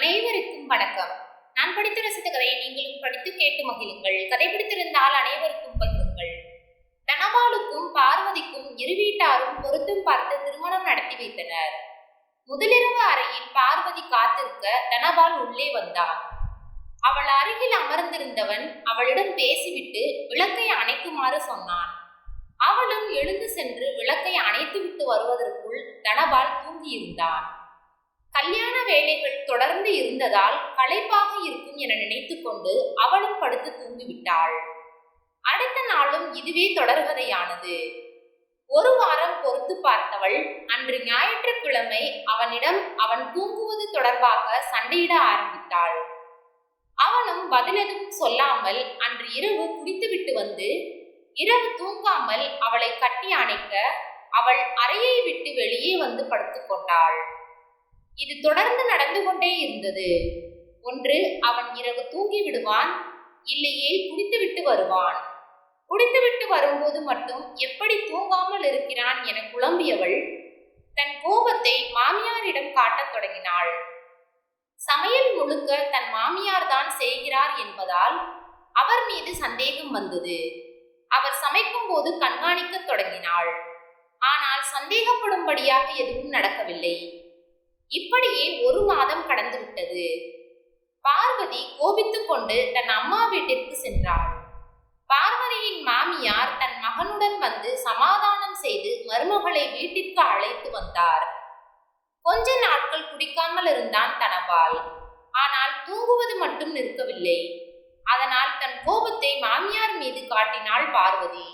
அனைவருக்கும் வணக்கம். நான் படித்து ரசித்த கதையை நீங்களும் படித்து கேட்டு மகிழுங்கள். கதை பிடித்திருந்தால் அனைவருக்கும் பகிருங்கள். தனபாலுக்கும் பார்வதிக்கும் இரு வீட்டாரும் பொருத்தம் பார்த்து திருமணம் நடத்தி வைத்தனர். முதலிரவு அறையில் பார்வதி காத்திருக்க தனபால் உள்ளே வந்தான். அவள் அருகில் அமர்ந்திருந்தவன் அவளிடம் பேசிவிட்டு விளக்கை அணைக்குமாறு சொன்னான். அவளும் எழுந்து சென்று விளக்கை அணைத்துவிட்டு வருவதற்குள் தனபால் தூங்கியிருந்தான். கல்யாண வேலைகள் தொடர்ந்து இருந்ததால் களைப்பாக இருக்கும் என நினைத்து கொண்டு அவளும் படுத்து தூங்கிவிட்டாள். அடுத்த நாளும் இதுவே தொடர்கதையானது. ஒரு வாரம் பொறுத்து பார்த்தவள் அன்று ஞாயிற்றுக்கிழமை அவனிடம் அவன் தூங்குவது தொடர்பாக சண்டையிட ஆரம்பித்தாள். அவனும் பதிலெதுவும் சொல்லாமல் அன்று இரவு குடித்துவிட்டு வந்து இரவு தூங்காமல் அவளை கட்டி அணைக்க அவள் அறையை விட்டு வெளியே வந்து படுத்துக் கொண்டாள். இது தொடர்ந்து நடந்து கொண்டே இருந்தது. ஒன்று அவன் இரவு தூங்கி விடுவான், இல்லையே குடித்துவிட்டு வருவான். குடித்துவிட்டு வரும்போது மட்டும் எப்படி தூங்காமல் இருக்கிறான் என குழம்பியவள் தன் கோபத்தை மாமியாரிடம் காட்டத் தொடங்கினாள். சமையல் முழுக்க தன் மாமியார் தான் செய்கிறார் என்பதால் அவர் மீது சந்தேகம் வந்தது. அவர் சமைக்கும் போது கண்காணிக்க தொடங்கினாள். ஆனால் சந்தேகப்படும்படியாக எதுவும் நடக்கவில்லை. இப்படியே ஒரு மாதம் கடந்து விட்டது. பார்வதி கோபித்துக் கொண்டு தன் அம்மா வீட்டிற்கு சென்றாள். பார்வதியின் மாமியார் தன் மகனுடன் வந்து சமாதானம் செய்து மருமகளை வீட்டிற்கு அழைத்து வந்தார். கொஞ்ச நாட்கள் குடிக்காமல் இருந்தான் தனபால். ஆனால் தூங்குவது மட்டும் நிற்கவில்லை. அதனால் தன் கோபத்தை மாமியார் மீது காட்டினாள் பார்வதி.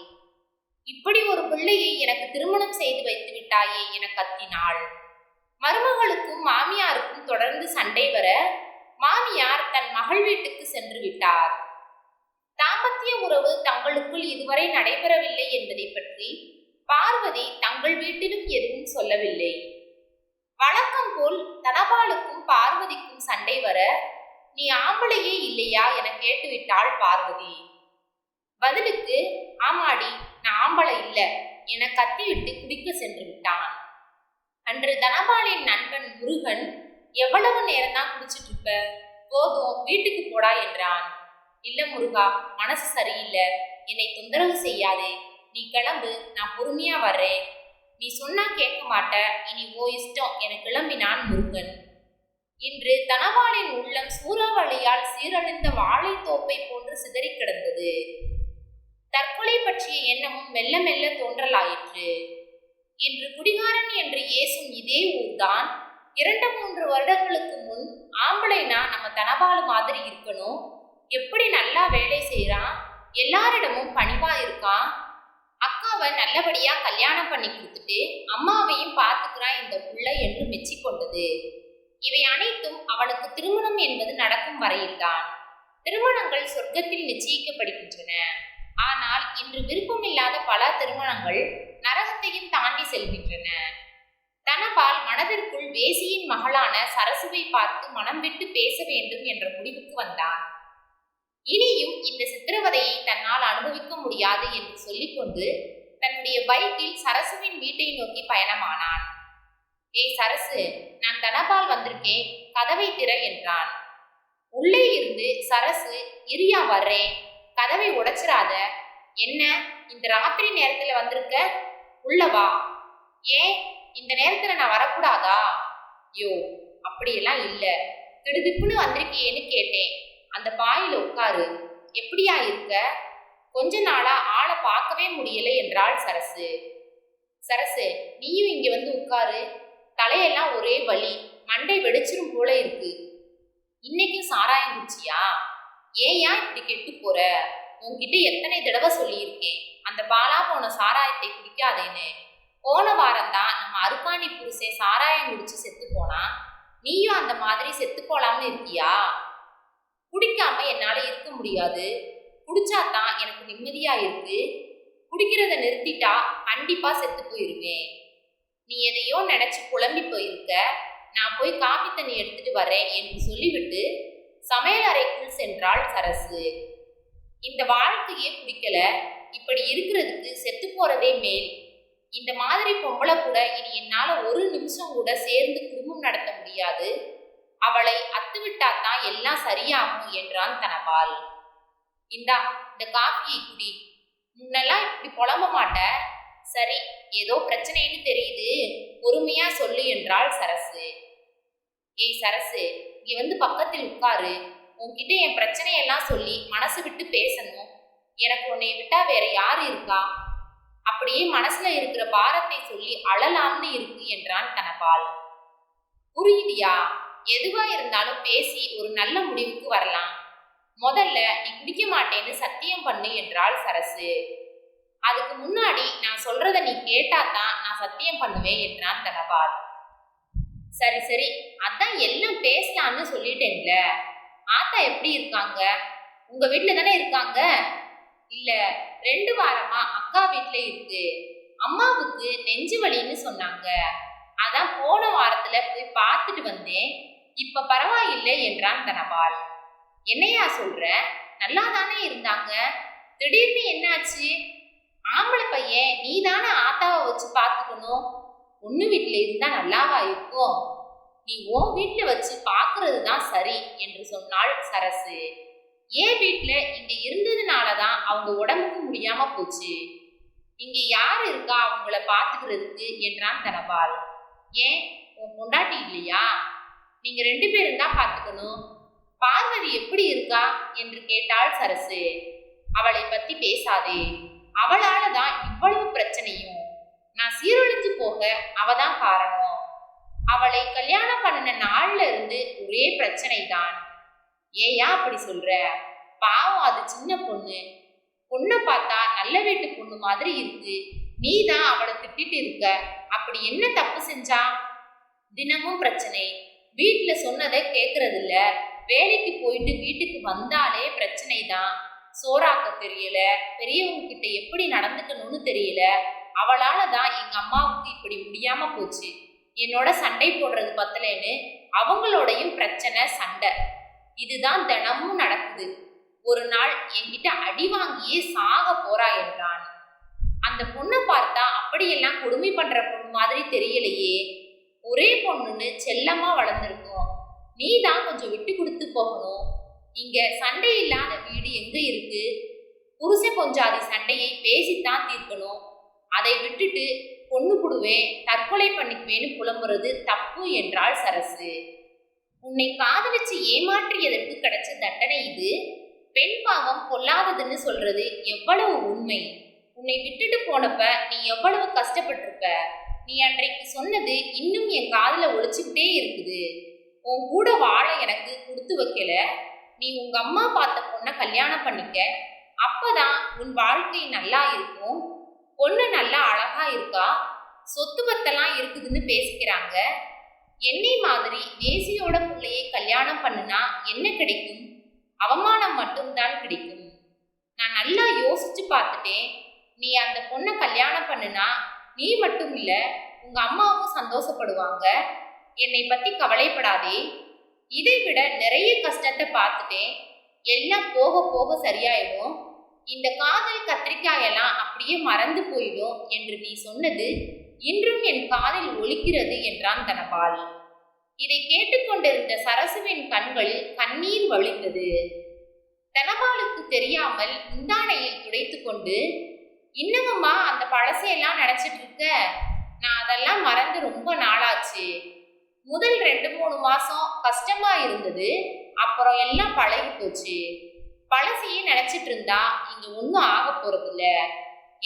இப்படி ஒரு பிள்ளையை எனக்கு திருமணம் செய்து வைத்து விட்டாயே என கத்தினாள். மருமகளுக்கும் மாமியாருக்கும் தொடர்ந்து சண்டை வர மாமியார் தன் மகள் வீட்டுக்கு சென்று விட்டார். தாம்பத்திய உறவு தங்களுக்குள் இதுவரை நடைபெறவில்லை என்பதை பற்றி பார்வதி தங்கள் வீட்டிலும் எதுவும் சொல்லவில்லை. வழக்கம் போல் தனபாலுக்கும் பார்வதிக்கும் சண்டை வர நீ ஆம்பளையே இல்லையா என கேட்டுவிட்டாள் பார்வதி. பதிலுக்கு ஆமாடி நான் ஆம்பளை இல்லை என கத்திவிட்டு குடிக்க சென்று விட்டான். அன்று தனபாலின் நண்பன் முருகன் எவ்வளவு நேரம் தான் குடிச்சிட்டு இருப்ப, போதும் வீட்டுக்கு போடா என்றான். இல்ல முருகா, மனசு சரியில்லை, என்னை தொந்தரவு செய்யாதே, நீ கிளம்பு, நான் பொறுமையா வர்றேன். நீ சொன்னா கேட்க மாட்ட, இனி ஓ இஷ்டம் என கிளம்பினான் முருகன். இன்று தனபாலின் உள்ளம் சூறாவளியால் சீரழிந்த வாழைத்தோப்பை போன்று சிதறி கிடந்தது. தற்கொலை பற்றிய எண்ணமும் மெல்ல மெல்ல தோன்றலாயிற்று. இன்று குடிகாரன் என்று ஏசும் இதே ஊர்தான் 2-3 வருடங்களுக்கு முன் ஆம்பளைனா நம்ம தனபாலு மாதிரி இருக்கணும், எப்படி நல்லா வேலை செய்யறான், எல்லாரிடமும் பணிவா இருக்கான், அக்காவை நல்லபடியா கல்யாணம் பண்ணி கொடுத்துட்டு அம்மாவையும் பார்த்துக்கிறான் இந்த புள்ள என்று மெச்சிக்கொண்டது. இவை அனைத்தும் அவனுக்கு திருமணம் என்பது நடக்கும் வரையில்தான். திருமணங்கள் சொர்க்கத்தில் நிச்சயிக்கப்படுகின்றன. ஆனால் இன்று விருப்பமில்லாத பல திருமணங்கள் நரகத்தையும் தாண்டி செல்கின்றன. தனபால் மனதிற்குள் வேசியின் மகளான சரசுவை பார்த்து மனம் விட்டு பேச வேண்டும் என்ற முடிவுக்கு வந்தான். இனியும் இந்த சித்திரவதையை தன்னால் அனுபவிக்க முடியாது என்று சொல்லிக்கொண்டு தன்னுடைய பைக்கில் சரசுவின் வீட்டை நோக்கி பயணமானான். ஏய் சரசு, நான் தனபால் வந்திருக்கேன், கதவை திற என்றான். உள்ளே இருந்து சரசு, இரியா வர்றேன், கதவை உடைச்சிராத. என்ன இந்த ராத்திரி நேரத்துல வந்திருக்க, உள்ளவா. ஏன் இந்த நேரத்துல நான் வரக்கூடாதா? யோ அப்படியெல்லாம் இல்ல, திடுதிப்புன்னு வந்திருக்கியேன்னு கேட்டேன். அந்த பாயில உட்காரு. எப்படியா இருக்க? கொஞ்ச நாளா ஆளை பார்க்கவே முடியல என்றாள் சரசு. சரசு, நீயும் இங்க வந்து உட்காரு. தலையெல்லாம் ஒரே வலி, மண்டை வெடிச்சிரும் போல இருக்கு. இன்னைக்கும் சாராயம் குடிச்சியா? ஏயா இப்படி கெட்டு போற? உன்கிட்ட எத்தனை தடவை சொல்லியிருக்கேன் அந்த பாலா போன சாராயத்தை குடிக்காதேன்னு. போன வாரம்தான் நம்ம அருக்காணி புருஷே சாராயம் குடிச்சு செத்து போனா, நீயும் அந்த மாதிரி செத்து போலாம்னு இருக்கியா? குடிக்காம என்னால இருக்க முடியாது, குடிச்சாதான் எனக்கு நிம்மதியா இருக்கு. குடிக்கிறத நிறுத்திட்டா கண்டிப்பா செத்து போயிருவேன். நீ எதையோ நினைச்சு குழம்பி போயிருக்க, நான் போய் காபி தண்ணி எடுத்துட்டு வரேன் என்று சொல்லிவிட்டு சமையல் அறைக்குள் சென்றாள் சரசு. இந்த வாழ்க்கையே பிடிக்கல, இப்படி இருக்கிறதுக்கு செத்து போறதே மேல். இந்த மாதிரி பொம்பளை கூட இனி என்னால ஒரு நிமிஷம் கூட சேர்ந்து குடும்பம் நடத்த முடியாது. அவளை அத்துவிட்டாத்தான் எல்லாம் சரியாகும் என்றான் தனபால். இந்தா இந்த காப்பியை குடி. முன்னெல்லாம் இப்படி புலம்ப மாட்ட. சரி, ஏதோ பிரச்சனைன்னு தெரியுது, பொறுமையா சொல்லு என்றாள் சரசு. ஏய் சரசு, இங்க வந்து பக்கத்தில் உட்காரு. உன்கிட்ட என் பிரச்சனையெல்லாம் சொல்லி மனசு விட்டு பேசணும். எனக்கு உன்னை விட்டா வேற யாரு இருக்கா? அப்படியே மனசுல இருக்கிற பாரத்தை சொல்லி அழலாம்னு இருக்கு என்றான் தனபால். புரியுதியா? எதுவா இருந்தாலும் பேசி ஒரு நல்ல முடிவுக்கு வரலாம். முதல்ல நீ குடிக்க மாட்டேன்னு சத்தியம் பண்ணு என்றாள் சரசு. அதுக்கு முன்னாடி நான் சொல்றத நீ கேட்டாதான் நான் சத்தியம் பண்ணுவேன் என்றான் தனபால். சரி சரி, அதான் எல்லாம் பேசலான்னு சொல்லிட்டேன்ல. ஆத்தா எப்படி இருக்காங்க? உங்க வீட்டுல தானே இருக்காங்க? இல்ல, 2 வாரமா அக்கா வீட்டுல இருக்கு. அம்மாவுக்கு நெஞ்சு வலின்னு சொன்னாங்க. அதான் போன வாரத்துல போய் பார்த்துட்டு வந்தேன். இப்ப பரவாயில்லை என்றான் தனபால். என்னையா சொல்ற? நல்லா தானே இருந்தாங்க, திடீர்னு என்னாச்சு? ஆம்பளை பையன் நீ தானே ஆத்தாவை வச்சு பார்த்துக்கணும். பொண்ணு வீட்டுல இருந்தா நல்லாவா இருக்கும்? நீ உன் வீட்டுல வச்சு பாக்குறது தான் சரி என்று சொன்னாள் சரசு. ஏன் வீட்டுல இங்க இருந்ததுனாலதான் அவங்க உடம்புக்கு முடியாம போச்சு. இங்க யாரு இருக்கா அவங்கள பாத்துக்கிறதுக்கு என்றான் தனபால். ஏன் உன் பொண்டாட்டி இல்லையா? நீங்க 2 பேரும் தான் பாத்துக்கணும். பார்வதி எப்படி இருக்கா என்று கேட்டாள் சரசு. அவளை பத்தி பேசாதே, அவளால தான் இவ்வளவு பிரச்சனையும். நான் சீரழிஞ்சு போக அவதான் காரணம். அவளை கல்யாணம் பண்ணின நாள்ல இருந்து ஒரே பிரச்சனை தான். ஏயா அப்படி சொல்ற? பாவம், அது சின்ன பொண்ணு. பொண்ணை பார்த்தா நல்ல வீட்டு பொண்ணு மாதிரி இருக்கு. நீ தான் அவளை திட்டிட்டு இருக்க. அப்படி என்ன தப்பு செஞ்சா? தினமும் பிரச்சனை. வீட்டுல சொன்னதை கேட்கறது இல்ல. வேலைக்கு போயிட்டு வீட்டுக்கு வந்தாலே பிரச்சனை தான். சோறாக்க தெரியல, பெரியவங்க கிட்ட எப்படி நடந்துக்கணும்னு தெரியல. அவளால தான் எங்க அம்மாவுக்கு இப்படி முடியாம போச்சு. என்னோட சண்டை போடுறது பத்தலைன்னு அவங்களோடையும் பிரச்சனை, சண்டை. இதுதான் தினமும் நடக்குது. ஒரு நாள் என்கிட்ட அடி வாங்கியே சாக போறா என்றான். அந்த பொண்ணை பார்த்தா அப்படியெல்லாம் கொடுமை பண்ற பொண்ணு மாதிரி தெரியலையே. ஒரே பொண்ணுன்னு செல்லமா வளர்ந்துருக்கும். நீ தான் கொஞ்சம் விட்டு கொடுத்து போகணும். இங்க சண்டை இல்லாத வீடு எங்க இருக்கு? புருஷன் கொஞ்சாதி சண்டையை பேசித்தான் தீர்க்கணும். அதை விட்டுட்டு பொண்ணு புடுவேன், தற்கொலை பண்ணிக்குவேன்னு புலம்புறது தப்பு என்றாள் சரசு. உன்னை காதலிச்சு ஏமாற்றியதற்கு கிடைச்ச தண்டனை இது. பெண் பாவம் பொல்லாததுன்னு சொல்றது எவ்வளவு உண்மை. உன்னை விட்டுட்டு போனப்ப நீ எவ்வளவு கஷ்டப்பட்டிருப்ப. நீ அன்றைக்கு சொன்னது இன்னும் என் காதுல ஒழிச்சுக்கிட்டே இருக்குது. உன் கூட வாழ எனக்கு கொடுத்து வைக்கல. நீ உங்க அம்மா பார்த்த பொண்ணை கல்யாணம் பண்ணிக்க. அப்பதான் உன் வாழ்க்கை நல்லா இருக்கும். பொண்ணு நல்லா அழகா இருக்கா, சொத்து பத்தெல்லாம் இருக்குதுன்னு பேசிக்கிறாங்க. என்னை மாதிரி தேசியோட பிள்ளையை கல்யாணம் பண்ணுனா என்ன கிடைக்கும்? அவமானம் மட்டும்தான் கிடைக்கும். நான் நல்லா யோசிச்சு பார்த்துட்டேன். நீ அந்த பொண்ணை கல்யாணம் பண்ணுனா நீ மட்டும் இல்ல, உங்க அம்மாவும் சந்தோஷப்படுவாங்க. என்னை பத்தி கவலைப்படாதே. இதை விட நிறைய கஷ்டத்தை பார்த்துட்டேன். எல்லாம் போக போக சரியாயிடும். இந்த காதல் கத்திரிக்காயெல்லாம் அப்படியே மறந்து போயிடும் என்று நீ சொன்னது இன்றும் என் காதில் ஒலிக்கிறது என்றான் தனபால். இதை கேட்டுக்கொண்டிருந்த சரசுவின் கண்களில் கண்ணீர் வழிந்தது. தனபாலுக்கு தெரியாமல் முந்தானையில் துடைத்து கொண்டு, இன்னமும்மா அந்த பழசையெல்லாம் நினைச்சிட்டு இருக்க? நான் அதெல்லாம் மறந்து ரொம்ப நாளாச்சு. முதல் 2-3 மாசம் கஷ்டமா இருந்தது, அப்புறம் எல்லாம் பழகி போச்சு. பழசையே நினைச்சிட்டு இருந்தா இங்க ஒன்றும் ஆக போறதில்ல.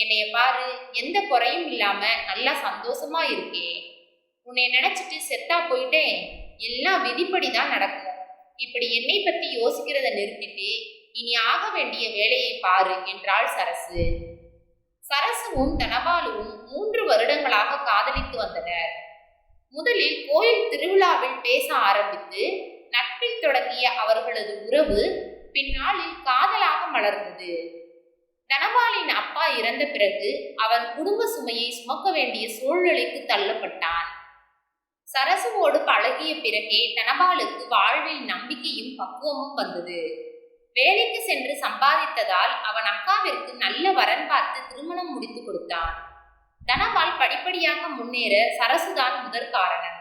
என்னைய பாரு, எந்த குறையும் இல்லாம நல்லா சந்தோஷமா இருக்கேன். உன்னை நினைச்சிட்டு செத்தா போயிட்டேன். எல்லாம் விதிப்படிதான் நடக்கும். இப்படி என்னை பத்தி யோசிக்கிறத நிறுத்திட்டு இனி ஆக வேண்டிய வேலையை பாரு என்றாள் சரசு. சரசுவும் தனபாலுவும் 3 வருடங்களாக காதலித்து வந்தனர். முதலில் கோயில் திருவிழாவில் பேச ஆரம்பித்து நட்பில் தொடங்கிய அவர்களது உறவு பின்னாளில் காதலாக மலர்ந்தது. தனபாலின் அப்பா இறந்த பிறகு அவன் குடும்ப சுமையை சுமக்க வேண்டிய சூழ்நிலைக்கு தள்ளப்பட்டான். சரசுவோடு பழகிய பிறகே தனபாலுக்கு வாழ்வில் நம்பிக்கையும் பக்குவமும் வந்தது. வேலைக்கு சென்று சம்பாதித்ததால் அவன் அக்காவிற்கு நல்ல வரன் பார்த்து திருமணம் முடித்து கொடுத்தான். தனபால் படிப்படியாக முன்னேற சரசுதான் முதற் காரணம்.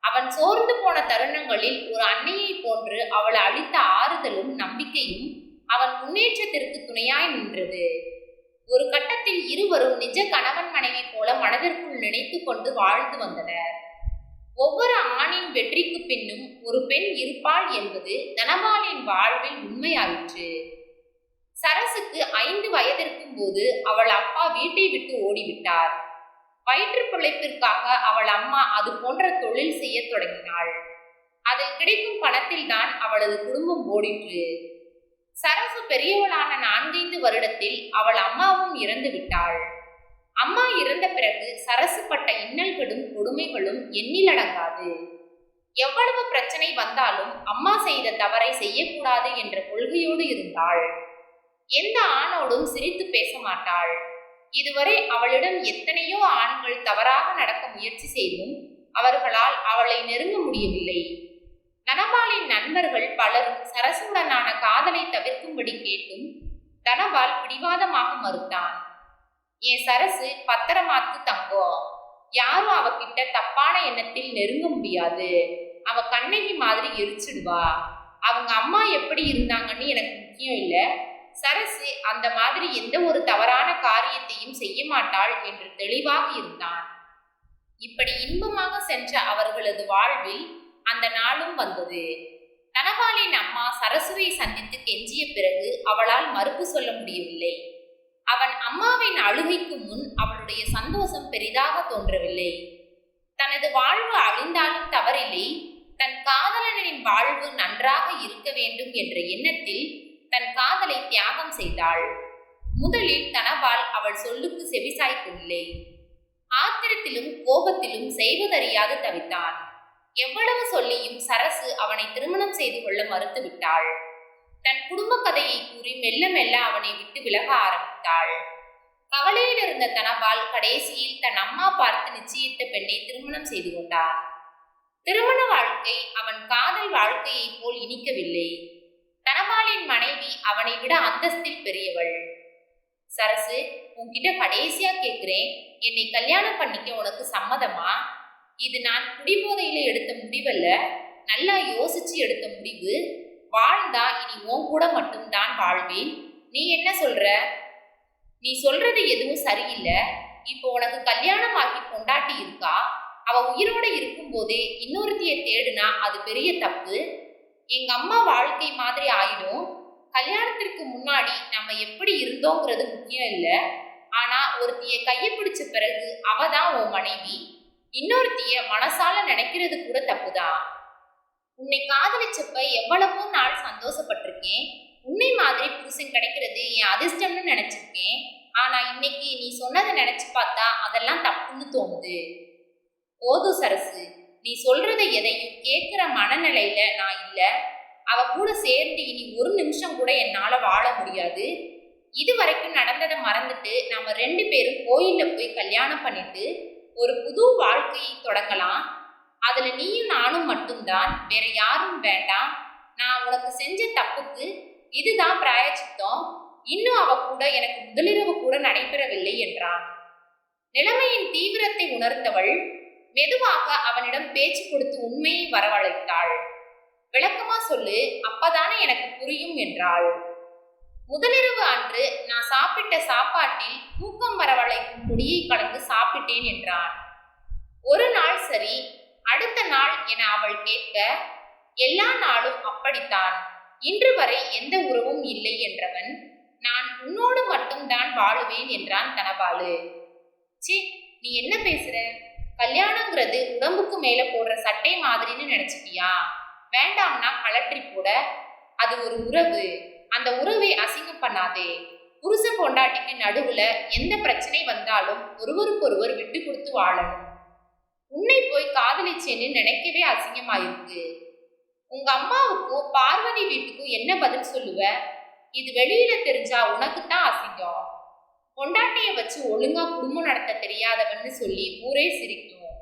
அவன் சோர்ந்து போன தருணங்களில் ஒரு அன்னையை போன்று அவள் அளித்த ஆறுதலும் நம்பிக்கையும் அவன் முன்னேற்றத்திற்கு துணையாய் நின்றது. ஒரு கட்டத்தில் இருவரும் நிஜ கணவன் மனைவி போல மனதிற்குள் நினைத்து கொண்டு வாழ்ந்து வந்தனர். ஒவ்வொரு ஆணின் வெற்றிக்கு பின்னும் ஒரு பெண் இருப்பாள் என்பது தனபாலின் வாழ்வில் உண்மையாயிற்று. சரசுக்கு 5 வயதிருக்கும் போது அவள் அப்பா வீட்டை விட்டு ஓடிவிட்டார். வயிற்று பிழைப்பிற்காக அவள் அம்மா அது போன்ற தொழில் செய்ய தொடங்கினாள். அதில் கிடைக்கும் பணத்தில் தான் அவளது குடும்பம் ஓடிற்று. சரசு பெரியவளான 4-5 வருடத்தில் அவள் அம்மாவும் இறந்து விட்டாள். அம்மா இறந்த பிறகு சரசு பட்ட இன்னல்களும் கொடுமைகளும் எண்ணிலடங்காது. எவ்வளவு பிரச்சனை வந்தாலும் அம்மா செய்த தவறை செய்யக்கூடாது என்ற கொள்கையோடு இருந்தாள். எந்த ஆணோடும் சிரித்து பேச மாட்டாள். இதுவரை அவளிடம் எத்தனையோ ஆண்கள் தவறாக நடக்க முயற்சி செய்தும் அவர்களால் அவளை நெருங்க முடியவில்லை. தனபாலின் நண்பர்கள் பலரும் சரசுடனான காதலை தவிர்க்கும்படி கேட்டும் தனபால் பிடிவாதமாக மறுத்தான். என் சரசு பத்திரமாத்து தங்கம், யாரும் அவகிட்ட தப்பான எண்ணத்தில் நெருங்க முடியாது. அவ கண்ணகி மாதிரி எரிச்சிடுவா. அவங்க அம்மா எப்படி இருந்தாங்கன்னு எனக்கு முக்கியம் இல்லை. சரசு அந்த மாதிரி எந்த ஒரு தவறான காரியத்தையும் செய்ய மாட்டாள் என்று தெளிவாக இருந்தான். இப்படி இன்பமாக சென்ற அவர்களது வாழ்வில் அந்த நாளும் வந்தது. தனபாலின் அம்மா சரசுவை சந்தித்து கெஞ்சிய பிறகு அவளால் மறுப்பு சொல்ல முடியவில்லை. அவன் அம்மாவின் அழுகைக்கு முன் அவளுடைய சந்தோஷம் பெரிதாக தோன்றவில்லை. தனது வாழ்வு அழிந்தாலும் தவறில்லை, தன் காதலனின் வாழ்வு நன்றாக இருக்க வேண்டும் என்ற எண்ணத்தில் தன் காதலை தியாகம் செய்தாள். முதலில் தனபால் அவள் சொல்லுக்கு செவிசாய்க்கவில்லை. ஆத்திரத்திலும் கோபத்திலும் செய்வதறியாது தவித்தான். எவ்வளவு சொல்லியும் சரசு அவனை திருமணம் செய்து கொள்ள மறுத்துவிட்டாள். தன் குடும்ப கதையை கூறி மெல்ல மெல்ல அவனை விட்டு விலக ஆரம்பித்தாள். கவலையில் இருந்த தனபால் கடைசியில் தன் அம்மா பார்த்து நிச்சயித்த பெண்ணை திருமணம் செய்து கொண்டான். திருமண வாழ்க்கை அவன் காதல் வாழ்க்கையை போல் இனிக்கவில்லை. தனபாலின் மனைவி அவனை விட அந்தஸ்தில் பெரியவள். சரசு, உன்கிட்ட கடைசியா கேட்கிறேன், என்னை கல்யாணம் பண்ணிக்க உனக்கு சம்மதமா? இது நான் குடிபோதையில எடுத்த முடிவல்ல, நல்லா யோசிச்சு எடுத்த முடிவு. வாழ்ந்தா இனி உன் கூட மட்டும்தான் வாழ்வேன். நீ என்ன சொல்ற? நீ சொல்றது எதுவும் சரியில்லை. இப்போ உனக்கு கல்யாணம் ஆகி பொண்டாட்டி இருக்கா. அவ உயிரோட இருக்கும் போதே இன்னொருத்திய தேடுனா அது பெரிய தப்பு. எங்க அம்மா வாழ்க்கை மாதிரி ஆயிடும். கல்யாணத்திற்கு முன்னாடி நம்ம எப்படி இருந்தோங்கிறது முக்கியம் இல்லை. ஆனா ஒருத்திய கையை பிடிச்ச பிறகு அவ தான் உன் மனைவி. இன்னொருத்திய மனசால நினைக்கிறது கூட தப்புதான். உன்னை காதலிச்சப்ப எவ்வளவோ நாள் சந்தோஷப்பட்டிருக்கேன். உன்னை மாதிரி புருஷன் கிடைக்கிறது என் அதிர்ஷ்டம்னு நினைச்சிருக்கேன். ஆனா இன்னைக்கு நீ சொன்னதை நினைச்சு பார்த்தா அதெல்லாம் தப்புன்னு தோணுது. போது சரசு, நீ சொல்றதை எதையும் கேட்கிற மனநிலையில நான் இல்ல. அவ கூட சேர்ந்து இனி ஒரு நிமிஷம் கூட என்னால வாழ முடியாது. இது வரைக்கும் நடந்ததை மறந்துட்டு நம்ம 2 பேரும் கோயில்ல போய் கல்யாணம் பண்ணிட்டு ஒரு புது வாழ்க்கையை தொடங்கலாம். அதுல நீயும் நானும் மட்டும்தான், வேற யாரும் வேண்டாம். நான் உனக்கு செஞ்ச தப்புக்கு இதுதான் பிராயச்சித்தம். இன்னும் அவ கூட எனக்கு முதலிரவு கூட நடைபெறவில்லை என்றான். நிலைமையின் தீவிரத்தை உணர்ந்தவள் மெதுவாக அவனிடம் பேச்சு கொடுத்து உண்மையை வரவழைத்தாள். விளக்கமா சொல்லு, அப்பதானே எனக்கு புரியும் என்றாள். முதலிரவு அன்று நான் சாப்பிட்ட சாப்பாட்டில் தூக்கம் வரவழைக்கும் பொடியை கலந்து சாப்பிட்டேன் என்றான். ஒரு நாள் சரி, அடுத்த நாள் என அவள் கேட்க, எல்லா நாளும் அப்படித்தான், இன்று வரை எந்த உறவும் இல்லை என்றவன், நான் உன்னோடு மட்டும்தான் வாழுவேன் என்றான் தனபாலு. சி, நீ என்ன பேசுற? கல்யாணங்கிறது உடம்புக்கு மேல போடுற சட்டை மாதிரின்னு நினைச்சிட்டியா? வேண்டாம்னா கலற்றி போட. அது ஒரு உறவு. அந்த உறவை அசிங்கம் பண்ணாதே. புருஷன் பொண்டாட்டிக்கு நடுவுல எந்த பிரச்சனை வந்தாலும் ஒருவருக்கொருவர் விட்டு கொடுத்து வாழணும். உன்னை போய் காதலிச்சேன்னு நினைக்கவே அசிங்கமாயிருக்கு. உங்க அம்மாவுக்கும் பார்வதி வீட்டுக்கும் என்ன பதில் சொல்லுவ? இது வெளியில தெரிஞ்சா உனக்குத்தான் அசிங்கம். பொண்டாட்டிய வச்சு ஒழுங்கா குடும்பம் நடத்த தெரியாதவன்னு சொல்லி ஊரே சிரிக்கும்.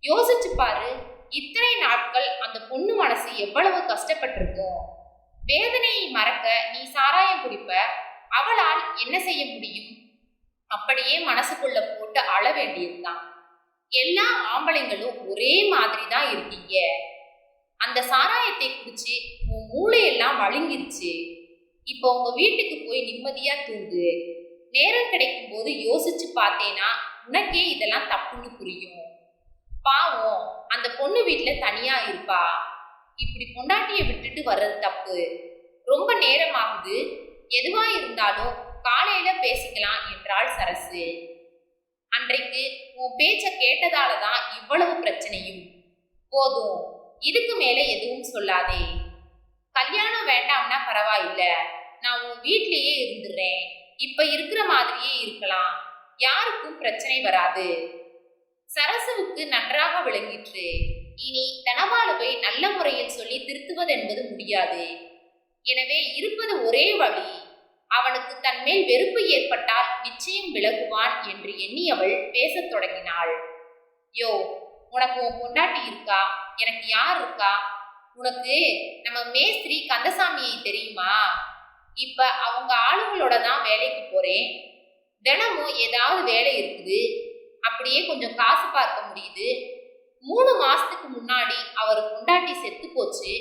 யோசிச்சு பாரு, இத்தனை நாட்கள் அந்த பொண்ணு மனசு எவ்வளவு கஷ்டப்பட்டிருக்கும். வேதனையை மறக்க நீ சாராயம் குடிப்ப, அவளால் என்ன செய்ய முடியும்? அப்படியே மனசுக்குள்ள போட்டு அழ வேண்டியதுதான். எல்லா ஆம்பளைங்களும் ஒரே மாதிரி தான் இருக்கீங்க. அந்த சாராயத்தை குடிச்சு உன் மூளையெல்லாம் வழுங்கிருச்சு. இப்போ உங்க வீட்டுக்கு போய் நிம்மதியா தூங்கு. நேரம் கிடைக்கும் போது யோசிச்சு பார்த்தேனா உனக்கே இதெல்லாம் தப்புன்னு புரியும். பாவம், அந்த பொண்ணு வீட்டுல தனியா இருப்பா. இப்படி பொண்டாட்டிய விட்டுட்டு வர்றது தப்பு. ரொம்ப நேரம் ஆகுது, எதுவா இருந்தாலும் காலையில பேசிக்கலாம் என்றாள் சரசு. அன்றைக்கு உன் பேச்ச கேட்டதாலதான் இவ்வளவு பிரச்சனையும். போதும், இதுக்கு மேல எதுவும் சொல்லாதே. கல்யாணம் வேண்டாம்னா பரவாயில்ல, நான் உன் வீட்லயே இருந்துடுறேன். இப்ப இருக்கிற மாதிரியே இருக்கலாம், யாருக்கும் பிரச்சனை வராது. சரசுவுக்கு நன்றாக விளங்கிற்று. இனி தனபாலுவை நல்ல முறையில் சொல்லி திருத்துவது என்பது முடியாது. எனவே இருப்பது ஒரே வழி. அவனுக்கு தன்மேல் வெறுப்பு ஏற்பட்டால் நிச்சயம் விலகுவான் என்று எண்ணி அவள் பேசத் தொடங்கினாள். யோ, உனக்கு உன் பொண்டாட்டி இருக்கா? எனக்கு யார் இருக்கா? உனக்கு நம்ம மேஸ்திரி கந்தசாமியை தெரியுமா? இப்ப அவங்க ஆளுங்களோட தான் வேலைக்கு போறேன். தினமும் ஏதாவது வேலை இருக்குது, அப்படியே கொஞ்சம் காசு பார்க்க முடியுது. 3 மாசத்துக்கு முன்னாடி அவர் பொண்டாட்டி செத்து போச்சு.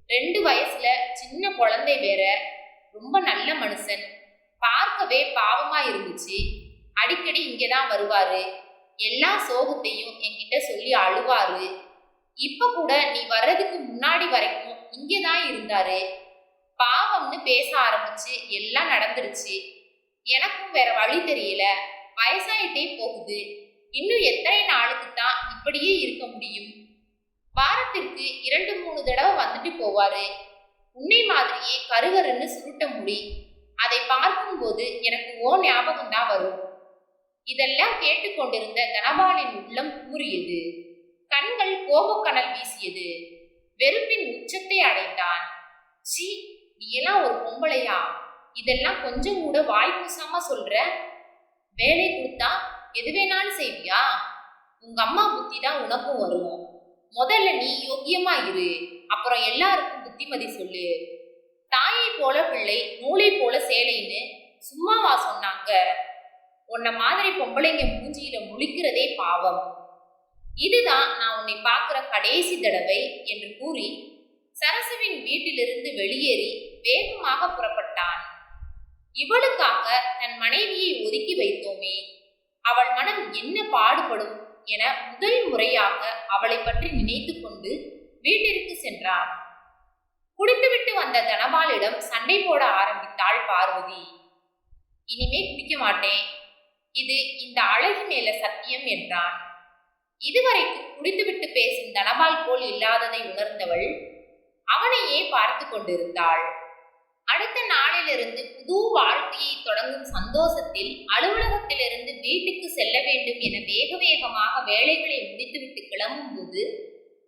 2 வயசுல சின்ன குழந்தை வேற. ரொம்ப நல்ல மனுஷன், பார்க்கவே பாவமா இருந்துச்சு. அடிக்கடி இங்கதான் வருவாரு. எல்லா சோகத்தையும் என்கிட்ட சொல்லி அழுவாரு. இப்ப கூட நீ வர்றதுக்கு முன்னாடி வரைக்கும் இங்கதான் இருந்தாரு. பாவம்னு பேச ஆரம்பிச்சு எல்லாம் நடந்துருச்சு. எனக்கும் வேற வழி தெரியல. வயசாயிட்டே போகுது. இன்னும் எத்தனை நாளுக்கு தான் இப்படியே இருக்க முடியும்? வாரத்திற்கு 2-3 தடவை வந்துட்டு போவாரு. உன்னை மாதிரியே கருகருன்னு சுருட்ட முடி. அதை பார்க்கும்போது எனக்கு ஞாபகம் தான் வரும். இதெல்லாம் கேட்டுக்கொண்டிருந்த தனபாலின் உள்ளம் கூறியது. கண்கள் கோபக்கனல் வீசியது. வெறுப்பின் உச்சத்தை அடைந்தான். சி, நீ எல்லாம் ஒரு பொம்பளையா? இதெல்லாம் கொஞ்சம் கூட வாய் பூசாம சொல்ற? வேலை கொடுத்தா எது வேணாலும் செய்வியா? உங்க அம்மா புத்தி தான் உனக்கும் வரும். முதல்ல நீ யோக்கியமா இரு, அப்புறம் எல்லாருக்கும் புத்திமதி சொல்லு. தாயை போல பிள்ளை, நூலை போல சேலைன்னு சும்மாவா சொன்னாங்க? உன்ன மாதிரி பொம்பளைங்க மூஞ்சியில முழிக்கிறதே பாவம். இதுதான் நான் உன்னை பார்க்கிற கடைசி தடவை என்று கூறி சரசுவின் வீட்டிலிருந்து வெளியேறி வேகமாக புறப்பட்டான். இவளுக்காக தன் மனைவியை ஒதுக்கி வைத்தோமே, அவள் மனம் என்ன பாடுபடும் என முதல் முறையாக அவளை பற்றி நினைத்து கொண்டு வீட்டிற்கு சென்றான். குடித்துவிட்டு வந்த தனபாலிடம் சண்டை போட ஆரம்பித்தாள் பார்வதி. இனிமே குடிக்க மாட்டேன், இது இந்த அழகு மேல சத்தியம் என்றான். இதுவரைக்கும் குடித்துவிட்டு பேசும் தனபால் போல் இல்லாததை உணர்ந்தவள் அவனையே பார்த்து கொண்டிருந்தாள். அடுத்த நாளிலிருந்து புது வாழ்க்கையை தொடங்கும் சந்தோஷத்தில் அலுவலகத்திலிருந்து வீட்டுக்கு செல்ல வேண்டும் என வேக வேகமாக வேலைகளை முடித்துவிட்டு கிளம்பும் போது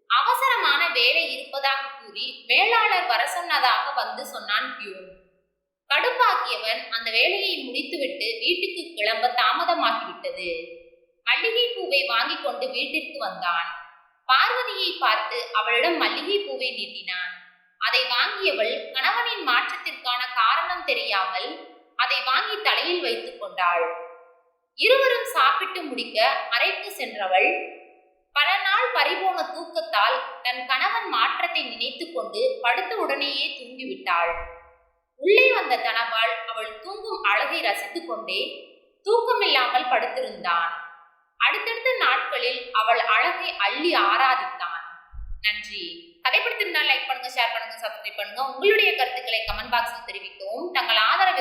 அவசரமான வேலை இருப்பதாக கூறி மேலாளர் வர சொன்னதாக வந்து சொன்னான் பியூன். கடுப்பாக்கியவன் அந்த வேலையை முடித்துவிட்டு வீட்டுக்கு கிளம்ப தாமதமாகிவிட்டது. மல்லிகை பூவை வாங்கி கொண்டு வீட்டிற்கு வந்தான். பார்வதியை பார்த்து அவளிடம் மல்லிகை பூவை நீட்டினான். அதை வாங்கியவள் கணவனின் மாற்றத்திற்கான காரணம் தெரியாமல் அதை வாங்கி தலையில் வைத்துக் கொண்டாள். இருவரும் சாப்பிட்டு முடிக்க அறைக்கு சென்றவள் பல நாள் பறிபோன தூக்கத்தால் தன் கணவன் மாற்றத்தை நினைத்து கொண்டு படுத்த உடனேயே தூங்கிவிட்டாள். உள்ளே வந்த தனபால் அவள் தூங்கும் அழகை ரசித்துக் கொண்டே தூக்கமில்லாமல் படுத்திருந்தான். அடுத்தடுத்த நாட்களில் அவள் அழகை அள்ளி ஆராதித்தான். நன்றி. கதை பிடித்திருந்தால் லைக் பண்ணுங்க, ஷேர் பண்ணுங்க, சப்ஸ்கிரைப் பண்ணுங்க. உங்களுடைய கருத்துக்களை கமெண்ட் பாக்ஸில் தெரிவிக்கவும். தங்கள் ஆதரவை